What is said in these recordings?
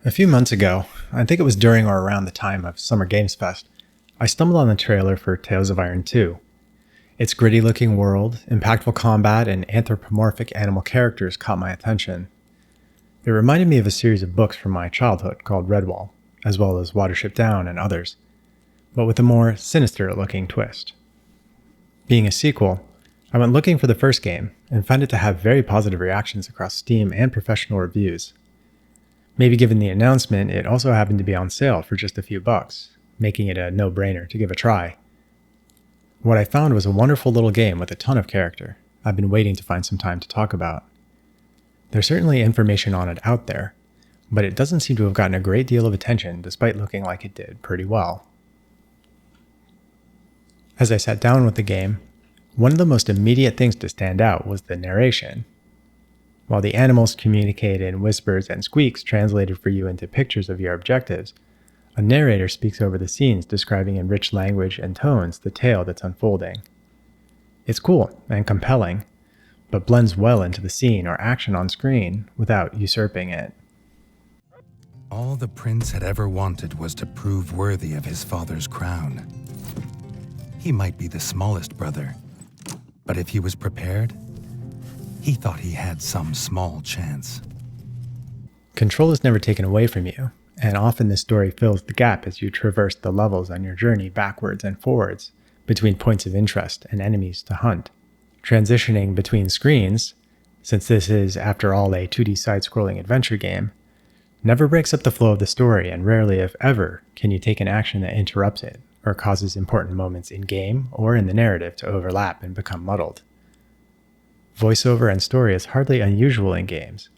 A few months ago, I think it was during or around the time of Summer Games Fest, I stumbled on the trailer for Tales of Iron 2. Its gritty looking world, impactful combat, and anthropomorphic animal characters caught my attention. It reminded me of a series of books from my childhood called Redwall, as well as Watership Down and others, but with a more sinister looking twist. Being a sequel, I went looking for the first game and found it to have very positive reactions across Steam and professional reviews. Maybe given the announcement, it also happened to be on sale for just a few bucks, making it a no-brainer to give a try. What I found was a wonderful little game with a ton of character I've been waiting to find some time to talk about. There's certainly information on it out there, but it doesn't seem to have gotten a great deal of attention despite looking like it did pretty well. As I sat down with the game, one of the most immediate things to stand out was the narration. While the animals communicate in whispers and squeaks translated for you into pictures of your objectives, a narrator speaks over the scenes, describing in rich language and tones the tale that's unfolding. It's cool and compelling, but blends well into the scene or action on screen without usurping it. All the prince had ever wanted was to prove worthy of his father's crown. He might be the smallest brother, but if he was prepared, he thought he had some small chance. Control is never taken away from you, and often this story fills the gap as you traverse the levels on your journey backwards and forwards between points of interest and enemies to hunt. Transitioning between screens, since this is, after all, a 2D side-scrolling adventure game, never breaks up the flow of the story, and rarely, if ever, can you take an action that interrupts it or causes important moments in-game or in the narrative to overlap and become muddled. Voiceover and story is hardly unusual in games,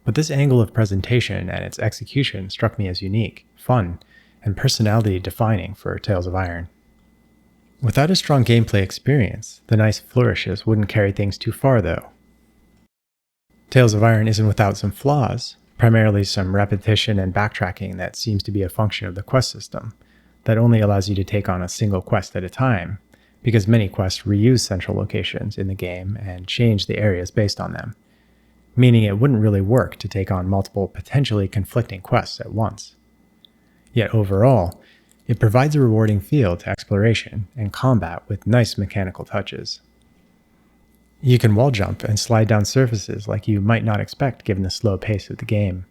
but this angle of presentation and its execution struck me as unique, fun, and personality-defining for Tales of Iron. Without a strong gameplay experience, the nice flourishes wouldn't carry things too far, though. Tales of Iron isn't without some flaws, primarily some repetition and backtracking that seems to be a function of the quest system, that only allows you to take on a single quest at a time, because many quests reuse central locations in the game and change the areas based on them, meaning it wouldn't really work to take on multiple potentially conflicting quests at once. Yet overall, it provides a rewarding feel to exploration and combat with nice mechanical touches. You can wall jump and slide down surfaces like you might not expect given the slow pace of the game.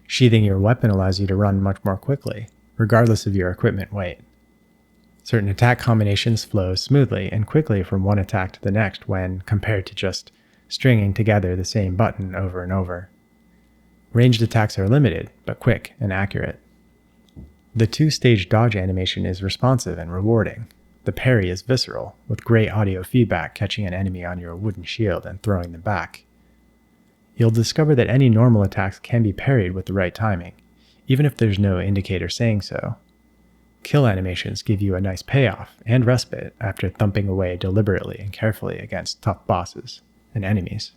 Sheathing your weapon allows you to run much more quickly, regardless of your equipment weight. Certain attack combinations flow smoothly and quickly from one attack to the next when compared to just stringing together the same button over and over. Ranged attacks are limited, but quick and accurate. The two-stage dodge animation is responsive and rewarding. The parry is visceral, with great audio feedback catching an enemy on your wooden shield and throwing them back. You'll discover that any normal attacks can be parried with the right timing, even if there's no indicator saying so. Kill animations give you a nice payoff and respite after thumping away deliberately and carefully against tough bosses and enemies.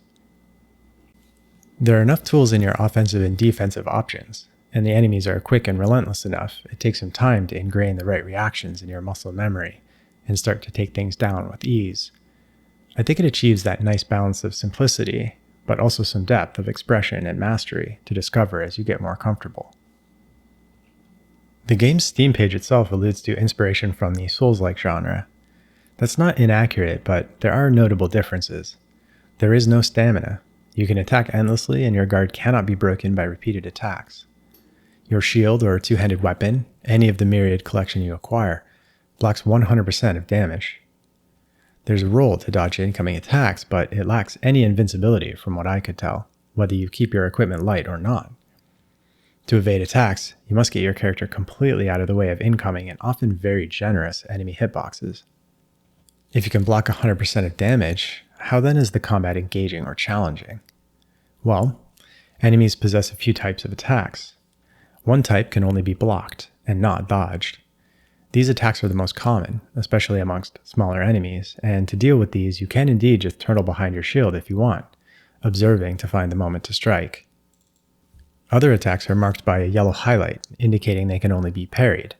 There are enough tools in your offensive and defensive options, and the enemies are quick and relentless enough it takes some time to ingrain the right reactions in your muscle memory and start to take things down with ease. I think it achieves that nice balance of simplicity, but also some depth of expression and mastery to discover as you get more comfortable. The game's Steam page itself alludes to inspiration from the Souls-like genre. That's not inaccurate, but there are notable differences. There is no stamina. You can attack endlessly and your guard cannot be broken by repeated attacks. Your shield or two-handed weapon, any of the myriad collection you acquire, blocks 100% of damage. There's a roll to dodge incoming attacks, but it lacks any invincibility from what I could tell, whether you keep your equipment light or not. To evade attacks, you must get your character completely out of the way of incoming and often very generous enemy hitboxes. If you can block 100% of damage, how then is the combat engaging or challenging? Well, enemies possess a few types of attacks. One type can only be blocked and not dodged. These attacks are the most common, especially amongst smaller enemies, and to deal with these you can indeed just turtle behind your shield if you want, observing to find the moment to strike. Other attacks are marked by a yellow highlight, indicating they can only be parried.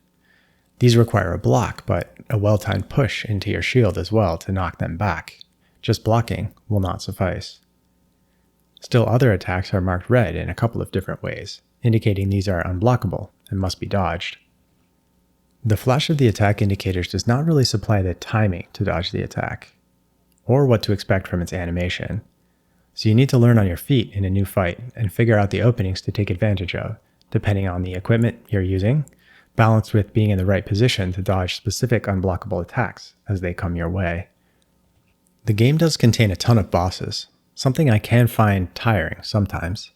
These require a block, but a well-timed push into your shield as well to knock them back. Just blocking will not suffice. Still other attacks are marked red in a couple of different ways, indicating these are unblockable and must be dodged. The flash of the attack indicators does not really supply the timing to dodge the attack, or what to expect from its animation, so you need to learn on your feet in a new fight and figure out the openings to take advantage of, depending on the equipment you're using, balanced with being in the right position to dodge specific unblockable attacks as they come your way. The game does contain a ton of bosses, something I can find tiring sometimes.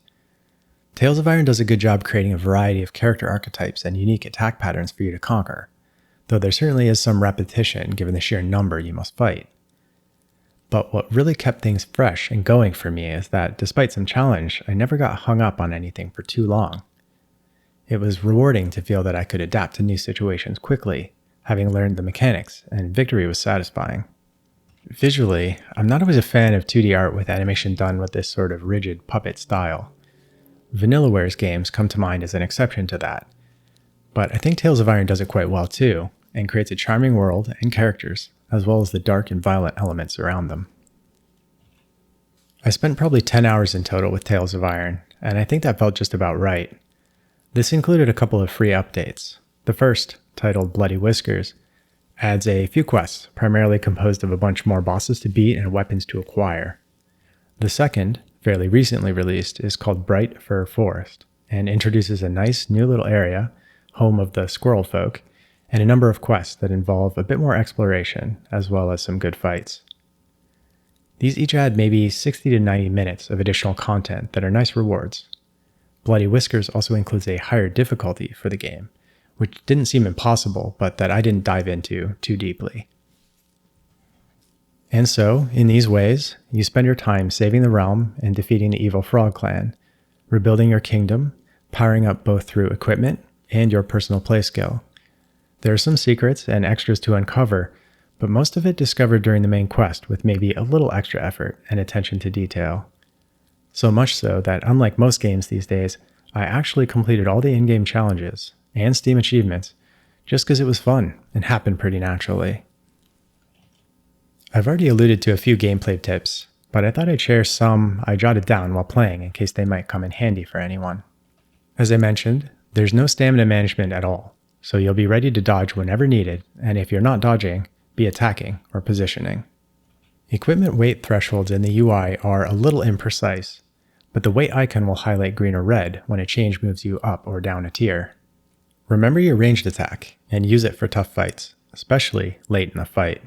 Tales of Iron does a good job creating a variety of character archetypes and unique attack patterns for you to conquer, though there certainly is some repetition given the sheer number you must fight. But what really kept things fresh and going for me is that despite some challenge, I never got hung up on anything for too long. It was rewarding to feel that I could adapt to new situations quickly, having learned the mechanics, and victory was satisfying. Visually, I'm not always a fan of 2D art with animation done with this sort of rigid puppet style. Vanillaware's games come to mind as an exception to that, but I think Tales of Iron does it quite well too, and creates a charming world and characters, as well as the dark and violent elements around them. I spent probably 10 hours in total with Tales of Iron, and I think that felt just about right. This included a couple of free updates. The first, titled Bloody Whiskers, adds a few quests, primarily composed of a bunch more bosses to beat and weapons to acquire. The second, fairly recently released, is called Bright Fir Forest, and introduces a nice new little area, home of the squirrel folk, and a number of quests that involve a bit more exploration, as well as some good fights. These each add maybe 60 to 90 minutes of additional content that are nice rewards. Bloody Whiskers also includes a higher difficulty for the game, which didn't seem impossible, but that I didn't dive into too deeply. And so, in these ways, you spend your time saving the realm and defeating the evil frog clan, rebuilding your kingdom, powering up both through equipment and your personal play skill. There are some secrets and extras to uncover, but most of it discovered during the main quest with maybe a little extra effort and attention to detail. So much so that, unlike most games these days, I actually completed all the in-game challenges and Steam achievements just because it was fun and happened pretty naturally. I've already alluded to a few gameplay tips, but I thought I'd share some I jotted down while playing in case they might come in handy for anyone. As I mentioned, there's no stamina management at all, so you'll be ready to dodge whenever needed, and if you're not dodging, be attacking or positioning. Equipment weight thresholds in the UI are a little imprecise, but the weight icon will highlight green or red when a change moves you up or down a tier. Remember your ranged attack, and use it for tough fights, especially late in the fight.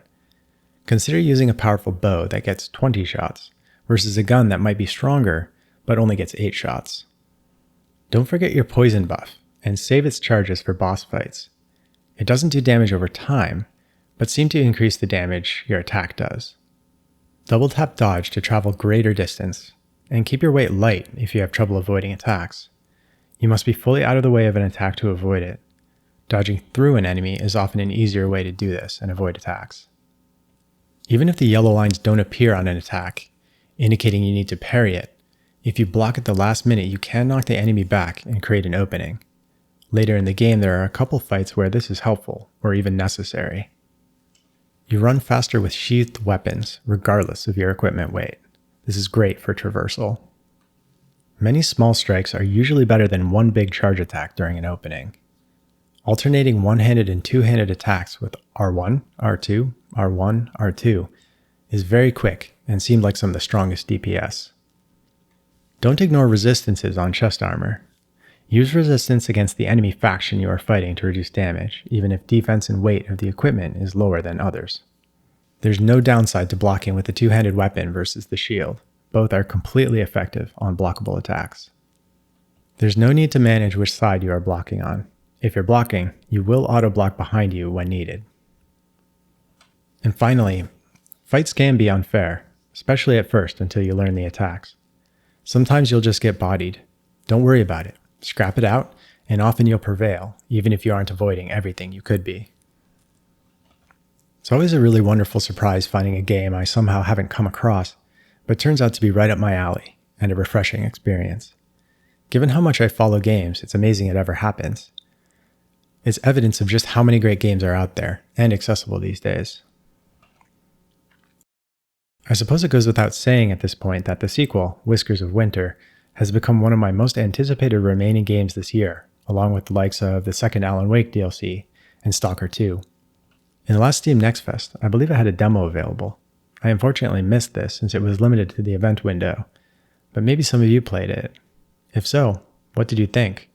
Consider using a powerful bow that gets 20 shots, versus a gun that might be stronger, but only gets 8 shots. Don't forget your poison buff, and save its charges for boss fights. It doesn't do damage over time, but seems to increase the damage your attack does. Double tap dodge to travel greater distance, and keep your weight light if you have trouble avoiding attacks. You must be fully out of the way of an attack to avoid it. Dodging through an enemy is often an easier way to do this and avoid attacks. Even if the yellow lines don't appear on an attack, indicating you need to parry it, if you block at the last minute you can knock the enemy back and create an opening. Later in the game there are a couple fights where this is helpful, or even necessary. You run faster with sheathed weapons, regardless of your equipment weight. This is great for traversal. Many small strikes are usually better than one big charge attack during an opening. Alternating one-handed and two-handed attacks with R1, R2, R1, R2 is very quick and seemed like some of the strongest DPS. Don't ignore resistances on chest armor. Use resistance against the enemy faction you are fighting to reduce damage, even if defense and weight of the equipment is lower than others. There's no downside to blocking with a two-handed weapon versus the shield. Both are completely effective on blockable attacks. There's no need to manage which side you are blocking on. If you're blocking, you will auto-block behind you when needed. And finally, fights can be unfair, especially at first until you learn the attacks. Sometimes you'll just get bodied. Don't worry about it. Scrap it out, and often you'll prevail, even if you aren't avoiding everything you could be. It's always a really wonderful surprise finding a game I somehow haven't come across, but turns out to be right up my alley, and a refreshing experience. Given how much I follow games, it's amazing it ever happens. It's evidence of just how many great games are out there, and accessible these days. I suppose it goes without saying at this point that the sequel, Whiskers of Winter, has become one of my most anticipated remaining games this year, along with the likes of the second Alan Wake DLC and Stalker 2. In the last Steam Next Fest, I believe it had a demo available. I unfortunately missed this since it was limited to the event window, but maybe some of you played it. If so, what did you think?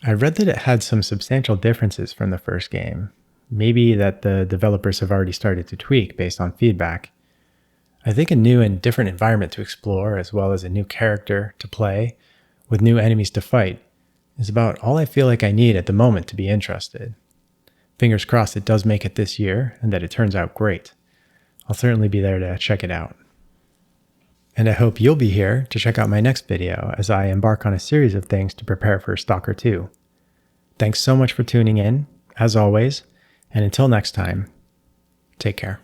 I read that it had some substantial differences from the first game, maybe that the developers have already started to tweak based on feedback. I think a new and different environment to explore, as well as a new character to play, with new enemies to fight, is about all I feel like I need at the moment to be interested. Fingers crossed it does make it this year, and that it turns out great. I'll certainly be there to check it out. And I hope you'll be here to check out my next video as I embark on a series of things to prepare for Stalker 2. Thanks so much for tuning in, as always, and until next time, take care.